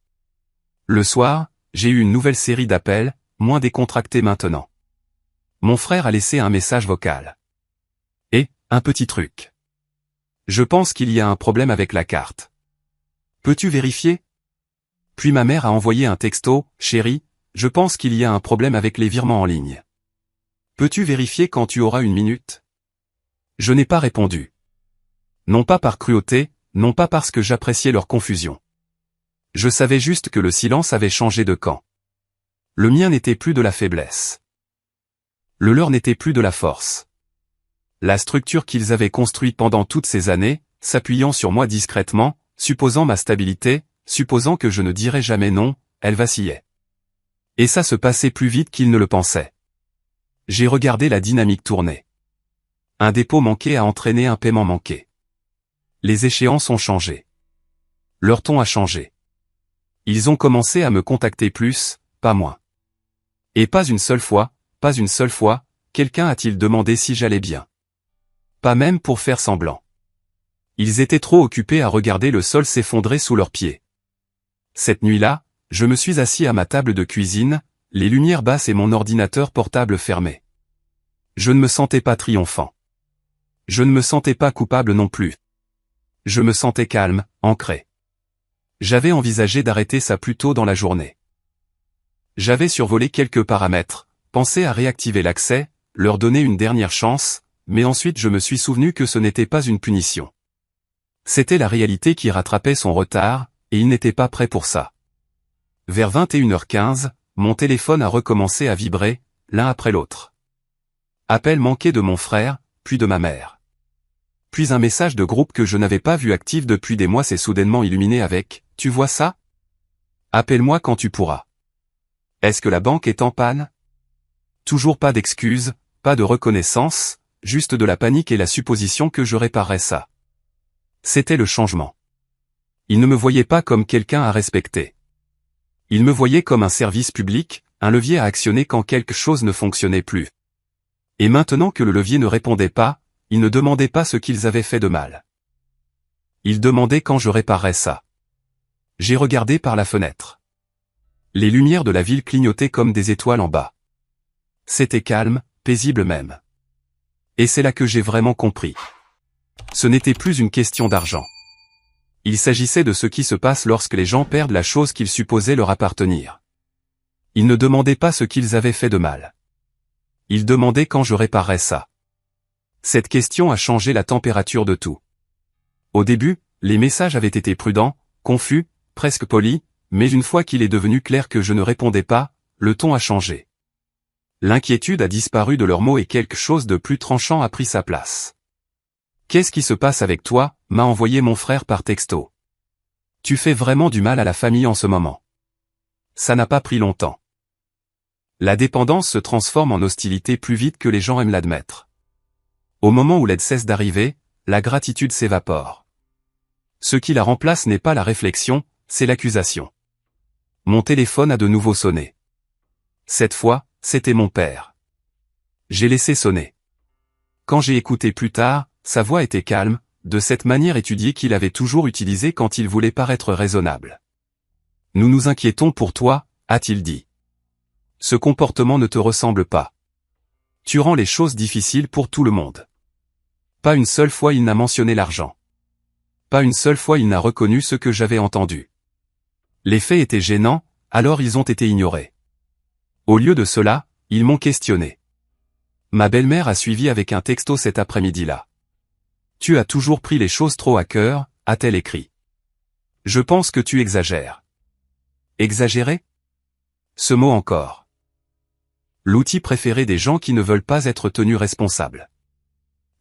Le soir, j'ai eu une nouvelle série d'appels, moins décontractés maintenant. Mon frère a laissé un message vocal. Et, un petit truc. Je pense qu'il y a un problème avec la carte. Peux-tu vérifier? Puis ma mère a envoyé un texto, chérie, je pense qu'il y a un problème avec les virements en ligne. Peux-tu vérifier quand tu auras une minute? Je n'ai pas répondu. Non pas par cruauté, non pas parce que j'appréciais leur confusion. Je savais juste que le silence avait changé de camp. Le mien n'était plus de la faiblesse. Le leur n'était plus de la force. La structure qu'ils avaient construite pendant toutes ces années, s'appuyant sur moi discrètement, supposant ma stabilité, supposant que je ne dirais jamais non, elle vacillait. Et ça se passait plus vite qu'ils ne le pensaient. J'ai regardé la dynamique tourner. Un dépôt manqué a entraîné un paiement manqué. Les échéances ont changé. Leur ton a changé. Ils ont commencé à me contacter plus, pas moins. Et pas une seule fois, quelqu'un a-t-il demandé si j'allais bien. Pas même pour faire semblant. Ils étaient trop occupés à regarder le sol s'effondrer sous leurs pieds. Cette nuit-là, je me suis assis à ma table de cuisine, les lumières basses et mon ordinateur portable fermé. Je ne me sentais pas triomphant. Je ne me sentais pas coupable non plus. Je me sentais calme, ancré. J'avais envisagé d'arrêter ça plus tôt dans la journée. J'avais survolé quelques paramètres, pensé à réactiver l'accès, leur donner une dernière chance, mais ensuite je me suis souvenu que ce n'était pas une punition. C'était la réalité qui rattrapait son retard, et il n'était pas prêt pour ça. Vers 21h15, mon téléphone a recommencé à vibrer, l'un après l'autre. Appel manqué de mon frère, puis de ma mère. Puis un message de groupe que je n'avais pas vu actif depuis des mois s'est soudainement illuminé avec « Tu vois ça? Appelle-moi quand tu pourras. Est-ce que la banque est en panne? » Toujours pas d'excuses, pas de reconnaissance, juste de la panique et la supposition que je réparerais ça. C'était le changement. Ils ne me voyaient pas comme quelqu'un à respecter. Ils me voyaient comme un service public, un levier à actionner quand quelque chose ne fonctionnait plus. Et maintenant que le levier ne répondait pas, ils ne demandaient pas ce qu'ils avaient fait de mal. Ils demandaient quand je réparerais ça. J'ai regardé par la fenêtre. Les lumières de la ville clignotaient comme des étoiles en bas. C'était calme, paisible même. Et c'est là que j'ai vraiment compris. Ce n'était plus une question d'argent. Il s'agissait de ce qui se passe lorsque les gens perdent la chose qu'ils supposaient leur appartenir. Ils ne demandaient pas ce qu'ils avaient fait de mal. Ils demandaient quand je réparerais ça. Cette question a changé la température de tout. Au début, les messages avaient été prudents, confus, presque polis, mais une fois qu'il est devenu clair que je ne répondais pas, le ton a changé. L'inquiétude a disparu de leurs mots et quelque chose de plus tranchant a pris sa place. « Qu'est-ce qui se passe avec toi ?» m'a envoyé mon frère par texto. « Tu fais vraiment du mal à la famille en ce moment. » Ça n'a pas pris longtemps. La dépendance se transforme en hostilité plus vite que les gens aiment l'admettre. Au moment où l'aide cesse d'arriver, la gratitude s'évapore. Ce qui la remplace n'est pas la réflexion, c'est l'accusation. Mon téléphone a de nouveau sonné. Cette fois, c'était mon père. J'ai laissé sonner. Quand j'ai écouté plus tard, sa voix était calme, de cette manière étudiée qu'il avait toujours utilisée quand il voulait paraître raisonnable. « Nous nous inquiétons pour toi », a-t-il dit. « Ce comportement ne te ressemble pas. Tu rends les choses difficiles pour tout le monde. » Pas une seule fois il n'a mentionné l'argent. Pas une seule fois il n'a reconnu ce que j'avais entendu. Les faits étaient gênants, alors ils ont été ignorés. Au lieu de cela, ils m'ont questionné. Ma belle-mère a suivi avec un texto cet après-midi-là. « Tu as toujours pris les choses trop à cœur », a-t-elle écrit. « Je pense que tu exagères. » Exagérer ? Ce mot encore. L'outil préféré des gens qui ne veulent pas être tenus responsables.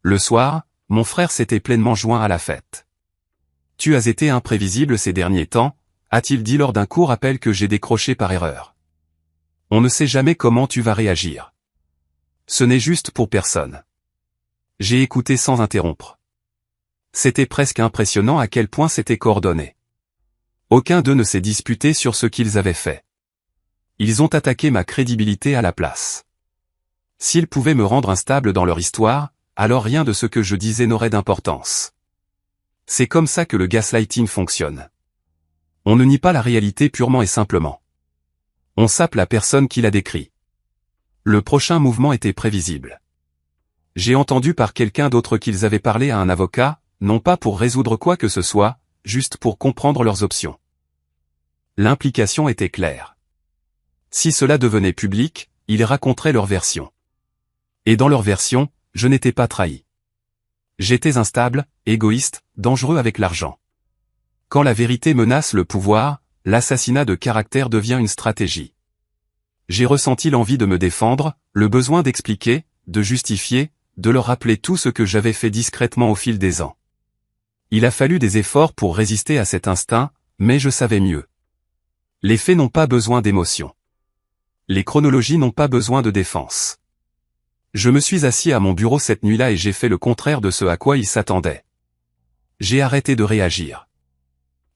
Le soir, mon frère s'était pleinement joint à la fête. « Tu as été imprévisible ces derniers temps », a-t-il dit lors d'un court appel que j'ai décroché par erreur. « On ne sait jamais comment tu vas réagir. Ce n'est juste pour personne. » J'ai écouté sans interrompre. C'était presque impressionnant à quel point c'était coordonné. Aucun d'eux ne s'est disputé sur ce qu'ils avaient fait. Ils ont attaqué ma crédibilité à la place. S'ils pouvaient me rendre instable dans leur histoire, alors rien de ce que je disais n'aurait d'importance. C'est comme ça que le gaslighting fonctionne. On ne nie pas la réalité purement et simplement. On sape la personne qui l'a décrit. Le prochain mouvement était prévisible. J'ai entendu par quelqu'un d'autre qu'ils avaient parlé à un avocat, non pas pour résoudre quoi que ce soit, juste pour comprendre leurs options. L'implication était claire. Si cela devenait public, ils raconteraient leur version. Et dans leur version, je n'étais pas trahi. J'étais instable, égoïste, dangereux avec l'argent. Quand la vérité menace le pouvoir, l'assassinat de caractère devient une stratégie. J'ai ressenti l'envie de me défendre, le besoin d'expliquer, de justifier, de leur rappeler tout ce que j'avais fait discrètement au fil des ans. Il a fallu des efforts pour résister à cet instinct, mais je savais mieux. Les faits n'ont pas besoin d'émotion. Les chronologies n'ont pas besoin de défense. Je me suis assis à mon bureau cette nuit-là et j'ai fait le contraire de ce à quoi ils s'attendaient. J'ai arrêté de réagir.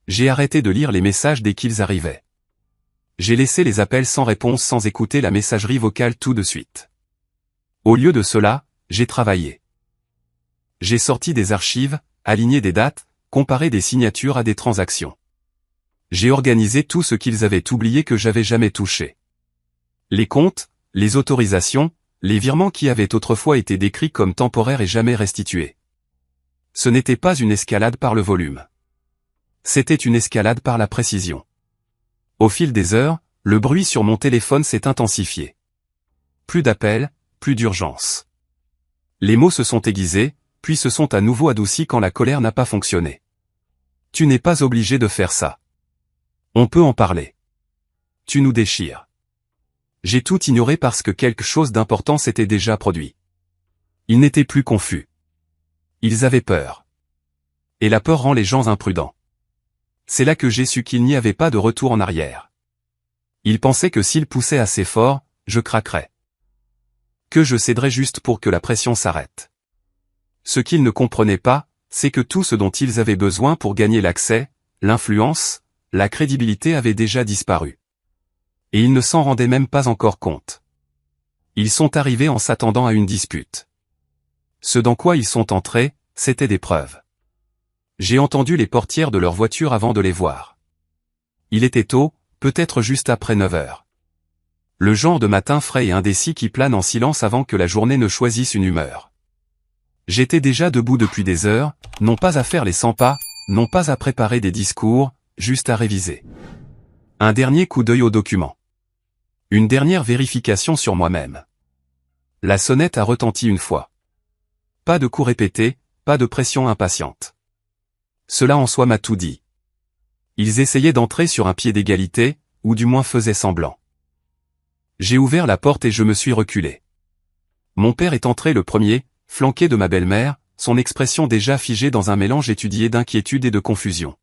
J'ai arrêté de lire les messages dès qu'ils arrivaient. J'ai laissé les appels sans réponse sans écouter la messagerie vocale tout de suite. Au lieu de cela, j'ai travaillé. J'ai sorti des archives, aligné des dates, comparé des signatures à des transactions. J'ai organisé tout ce qu'ils avaient oublié que j'avais jamais touché. Les comptes, les autorisations, les virements qui avaient autrefois été décrits comme temporaires et jamais restitués. Ce n'était pas une escalade par le volume. C'était une escalade par la précision. Au fil des heures, le bruit sur mon téléphone s'est intensifié. Plus d'appels, plus d'urgence. Les mots se sont aiguisés, puis se sont à nouveau adoucis quand la colère n'a pas fonctionné. Tu n'es pas obligé de faire ça. On peut en parler. Tu nous déchires. J'ai tout ignoré parce que quelque chose d'important s'était déjà produit. Ils n'étaient plus confus. Ils avaient peur. Et la peur rend les gens imprudents. C'est là que j'ai su qu'il n'y avait pas de retour en arrière. Ils pensaient que s'ils poussaient assez fort, je craquerais. Que je céderais juste pour que la pression s'arrête. Ce qu'ils ne comprenaient pas, c'est que tout ce dont ils avaient besoin pour gagner l'accès, l'influence, la crédibilité avait déjà disparu. Et ils ne s'en rendaient même pas encore compte. Ils sont arrivés en s'attendant à une dispute. Ce dans quoi ils sont entrés, c'était des preuves. J'ai entendu les portières de leur voiture avant de les voir. Il était tôt, Peut-être juste après 9 heures. Le genre de matin frais et indécis qui plane en silence avant que la journée ne choisisse une humeur. J'étais déjà debout depuis des heures, non pas à faire les 100 pas, non pas à préparer des discours, juste à réviser. Un dernier coup d'œil aux documents. Une dernière vérification sur moi-même. La sonnette a retenti une fois. Pas de coups répétés, pas de pression impatiente. Cela en soi m'a tout dit. Ils essayaient d'entrer sur un pied d'égalité, ou du moins faisaient semblant. J'ai ouvert la porte et je me suis reculé. Mon père est entré le premier, flanqué de ma belle-mère, son expression déjà figée dans un mélange étudié d'inquiétude et de confusion.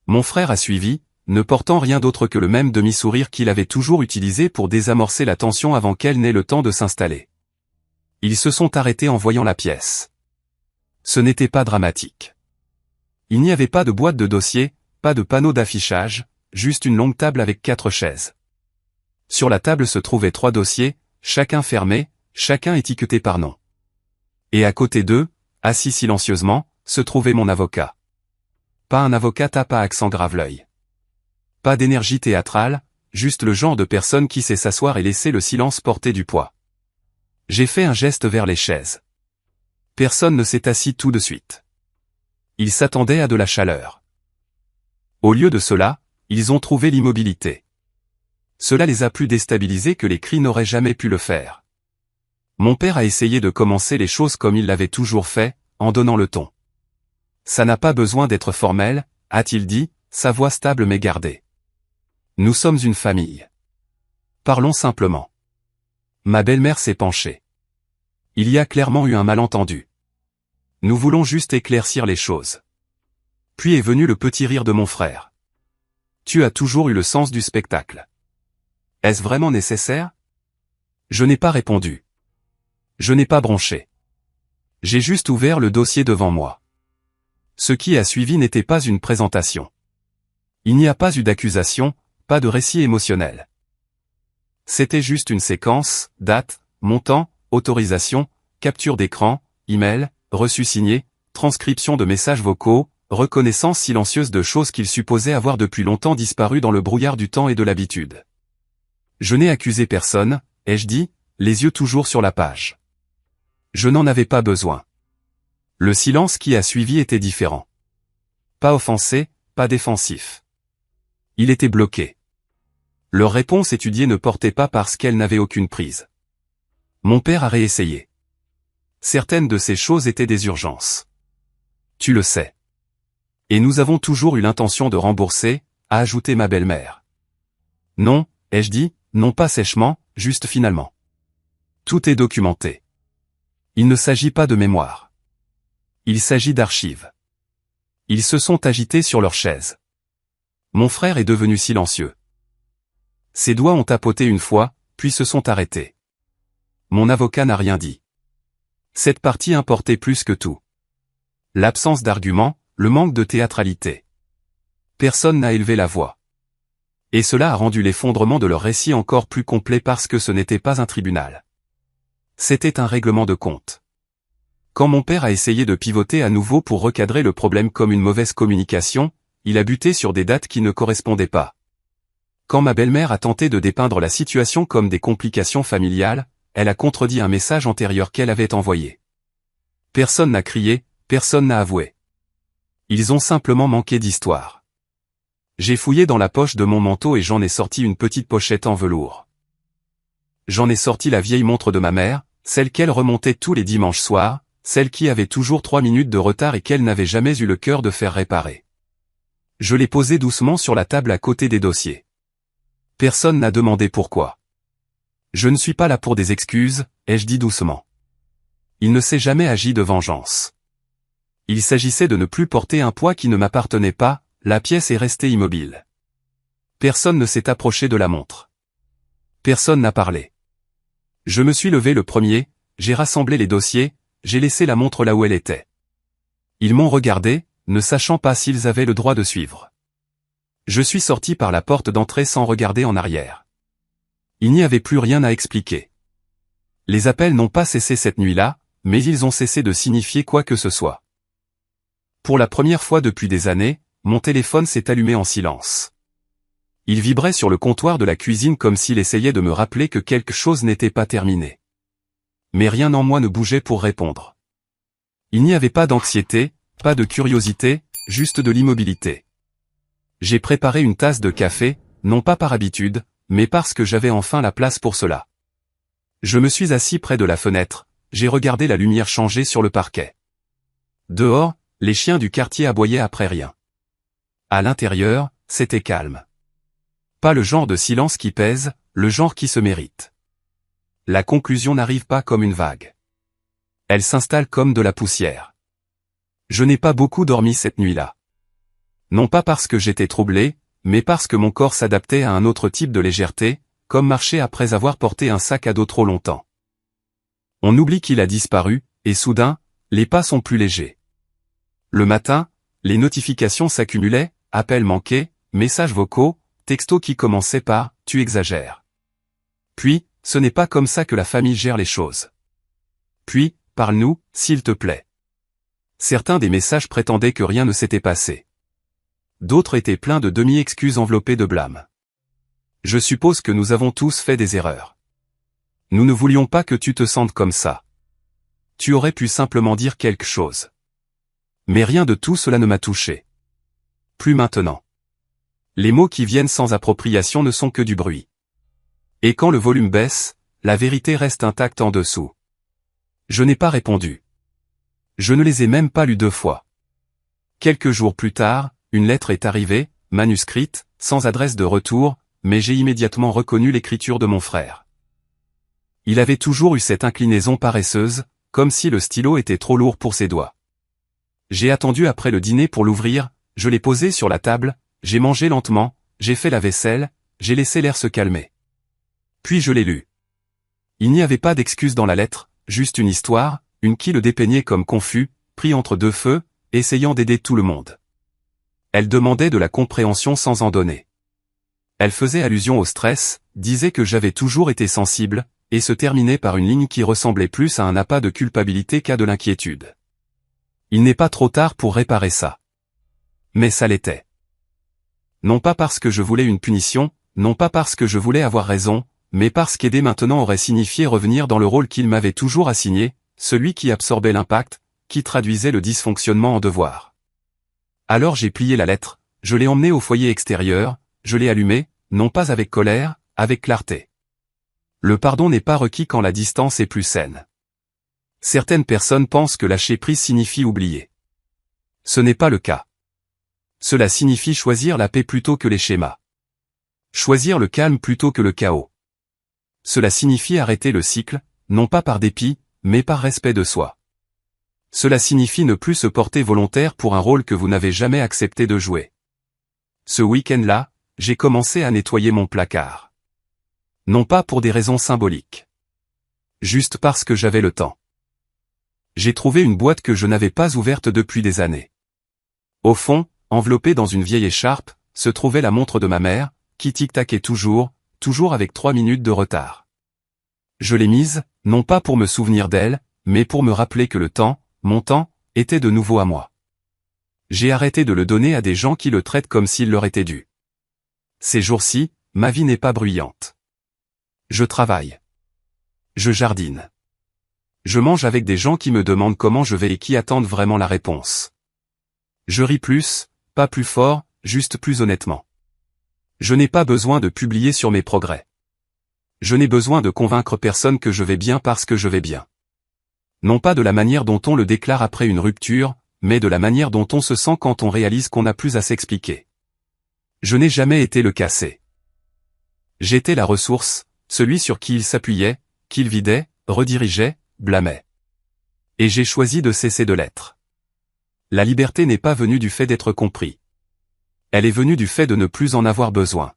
Mon frère a suivi, ne portant rien d'autre que le même demi-sourire qu'il avait toujours utilisé pour désamorcer la tension avant qu'elle n'ait le temps de s'installer. Ils se sont arrêtés en voyant la pièce. Ce n'était pas dramatique. Il n'y avait pas de boîte de dossier, pas de panneau d'affichage, juste une longue table avec 4 chaises. Sur la table se trouvaient 3 dossiers, chacun fermé, chacun étiqueté par nom. Et à côté d'eux, assis silencieusement, se trouvait mon avocat. Pas un avocat tape à accent grave l'œil. Pas d'énergie théâtrale, juste le genre de personne qui sait s'asseoir et laisser le silence porter du poids. J'ai fait un geste vers les chaises. Personne ne s'est assis tout de suite. Ils s'attendaient à de la chaleur. Au lieu de cela, ils ont trouvé l'immobilité. Cela les a plus déstabilisés que les cris n'auraient jamais pu le faire. Mon père a essayé de commencer les choses comme il l'avait toujours fait, en donnant le ton. Ça n'a pas besoin d'être formel, a-t-il dit, sa voix stable mais gardée. Nous sommes une famille. Parlons simplement. Ma belle-mère s'est penchée. Il y a clairement eu un malentendu. Nous voulons juste éclaircir les choses. Puis est venu le petit rire de mon frère. Tu as toujours eu le sens du spectacle. Est-ce vraiment nécessaire? Je n'ai pas répondu. Je n'ai pas bronché. J'ai juste ouvert le dossier devant moi. Ce qui a suivi n'était pas une présentation. Il n'y a pas eu d'accusation, pas de récit émotionnel. C'était juste une séquence, date, montant, autorisation, capture d'écran, email, reçu signé, transcription de messages vocaux, reconnaissance silencieuse de choses qu'il supposait avoir depuis longtemps disparu dans le brouillard du temps et de l'habitude. Je n'ai accusé personne, ai-je dit, les yeux toujours sur la page. Je n'en avais pas besoin. Le silence qui a suivi était différent. Pas offensé, pas défensif. Il était bloqué. Leur réponse étudiée ne portait pas parce qu'elle n'avait aucune prise. Mon père a réessayé. Certaines de ces choses étaient des urgences. Tu le sais. Et nous avons toujours eu l'intention de rembourser, a ajouté ma belle-mère. Non, ai-je dit, non pas sèchement, juste finalement. Tout est documenté. Il ne s'agit pas de mémoire. Il s'agit d'archives. Ils se sont agités sur leurs chaises. Mon frère est devenu silencieux. Ses doigts ont tapoté une fois, puis se sont arrêtés. Mon avocat n'a rien dit. Cette partie importait plus que tout. L'absence d'argument, le manque de théâtralité. Personne n'a élevé la voix. Et cela a rendu l'effondrement de leur récit encore plus complet parce que ce n'était pas un tribunal. C'était un règlement de compte. Quand mon père a essayé de pivoter à nouveau pour recadrer le problème comme une mauvaise communication, il a buté sur des dates qui ne correspondaient pas. Quand ma belle-mère a tenté de dépeindre la situation comme des complications familiales, elle a contredit un message antérieur qu'elle avait envoyé. Personne n'a crié, personne n'a avoué. Ils ont simplement manqué d'histoire. J'ai fouillé dans la poche de mon manteau et j'en ai sorti une petite pochette en velours. J'en ai sorti la vieille montre de ma mère, celle qu'elle remontait tous les dimanches soirs, celle qui avait toujours 3 minutes de retard et qu'elle n'avait jamais eu le cœur de faire réparer. Je l'ai posée doucement sur la table à côté des dossiers. Personne n'a demandé pourquoi. Je ne suis pas là pour des excuses, ai-je dit doucement. Il ne s'est jamais agi de vengeance. Il s'agissait de ne plus porter un poids qui ne m'appartenait pas, la pièce est restée immobile. Personne ne s'est approché de la montre. Personne n'a parlé. Je me suis levé le premier, j'ai rassemblé les dossiers, j'ai laissé la montre là où elle était. Ils m'ont regardé, ne sachant pas s'ils avaient le droit de suivre. Je suis sorti par la porte d'entrée sans regarder en arrière. Il n'y avait plus rien à expliquer. Les appels n'ont pas cessé cette nuit-là, mais ils ont cessé de signifier quoi que ce soit. Pour la première fois depuis des années, mon téléphone s'est allumé en silence. Il vibrait sur le comptoir de la cuisine comme s'il essayait de me rappeler que quelque chose n'était pas terminé. Mais rien en moi ne bougeait pour répondre. Il n'y avait pas d'anxiété, pas de curiosité, juste de l'immobilité. J'ai préparé une tasse de café, non pas par habitude, mais parce que j'avais enfin la place pour cela. Je me suis assis près de la fenêtre, j'ai regardé la lumière changer sur le parquet. Dehors, les chiens du quartier aboyaient après rien. À l'intérieur, c'était calme. Pas le genre de silence qui pèse, le genre qui se mérite. La conclusion n'arrive pas comme une vague. Elle s'installe comme de la poussière. Je n'ai pas beaucoup dormi cette nuit-là. Non pas parce que j'étais troublé, mais parce que mon corps s'adaptait à un autre type de légèreté, comme marcher après avoir porté un sac à dos trop longtemps. On oublie qu'il a disparu, et soudain, les pas sont plus légers. Le matin, les notifications s'accumulaient, appels manqués, messages vocaux, textos qui commençaient par « tu exagères ». Puis, ce n'est pas comme ça que la famille gère les choses. Puis, parle-nous, s'il te plaît. Certains des messages prétendaient que rien ne s'était passé. D'autres étaient pleins de demi-excuses enveloppées de blâme. Je suppose que nous avons tous fait des erreurs. Nous ne voulions pas que tu te sentes comme ça. Tu aurais pu simplement dire quelque chose. Mais rien de tout cela ne m'a touché. Plus maintenant. Les mots qui viennent sans appropriation ne sont que du bruit. Et quand le volume baisse, la vérité reste intacte en dessous. Je n'ai pas répondu. Je ne les ai même pas lus 2 fois. Quelques jours plus tard, une lettre est arrivée, manuscrite, sans adresse de retour, mais j'ai immédiatement reconnu l'écriture de mon frère. Il avait toujours eu cette inclinaison paresseuse, comme si le stylo était trop lourd pour ses doigts. J'ai attendu après le dîner pour l'ouvrir, je l'ai posé sur la table, j'ai mangé lentement, j'ai fait la vaisselle, j'ai laissé l'air se calmer. Puis je l'ai lu. Il n'y avait pas d'excuse dans la lettre, juste une histoire, une qui le dépeignait comme confus, pris entre 2 feux, essayant d'aider tout le monde. Elle demandait de la compréhension sans en donner. Elle faisait allusion au stress, disait que j'avais toujours été sensible, et se terminait par une ligne qui ressemblait plus à un appât de culpabilité qu'à de l'inquiétude. Il n'est pas trop tard pour réparer ça. Mais ça l'était. Non pas parce que je voulais une punition, non pas parce que je voulais avoir raison, mais parce qu'aider maintenant aurait signifié revenir dans le rôle qu'il m'avait toujours assigné, celui qui absorbait l'impact, qui traduisait le dysfonctionnement en devoir. Alors j'ai plié la lettre, je l'ai emmenée au foyer extérieur, je l'ai allumée, non pas avec colère, avec clarté. Le pardon n'est pas requis quand la distance est plus saine. Certaines personnes pensent que lâcher prise signifie oublier. Ce n'est pas le cas. Cela signifie choisir la paix plutôt que les schémas. Choisir le calme plutôt que le chaos. Cela signifie arrêter le cycle, non pas par dépit, mais par respect de soi. Cela signifie ne plus se porter volontaire pour un rôle que vous n'avez jamais accepté de jouer. Ce week-end-là, j'ai commencé à nettoyer mon placard. Non pas pour des raisons symboliques. Juste parce que j'avais le temps. J'ai trouvé une boîte que je n'avais pas ouverte depuis des années. Au fond, enveloppée dans une vieille écharpe, se trouvait la montre de ma mère, qui tic-taquait toujours avec 3 minutes de retard. Je l'ai mise, non pas pour me souvenir d'elle, mais pour me rappeler que le temps, mon temps, était de nouveau à moi. J'ai arrêté de le donner à des gens qui le traitent comme s'il leur était dû. Ces jours-ci, ma vie n'est pas bruyante. Je travaille. Je jardine. Je mange avec des gens qui me demandent comment je vais et qui attendent vraiment la réponse. Je ris plus, pas plus fort, juste plus honnêtement. Je n'ai pas besoin de publier sur mes progrès. Je n'ai besoin de convaincre personne que je vais bien parce que je vais bien. Non pas de la manière dont on le déclare après une rupture, mais de la manière dont on se sent quand on réalise qu'on n'a plus à s'expliquer. Je n'ai jamais été le cassé. J'étais la ressource, celui sur qui il s'appuyait, qu'il vidait, redirigeait, blâmait. Et j'ai choisi de cesser de l'être. La liberté n'est pas venue du fait d'être compris. Elle est venue du fait de ne plus en avoir besoin.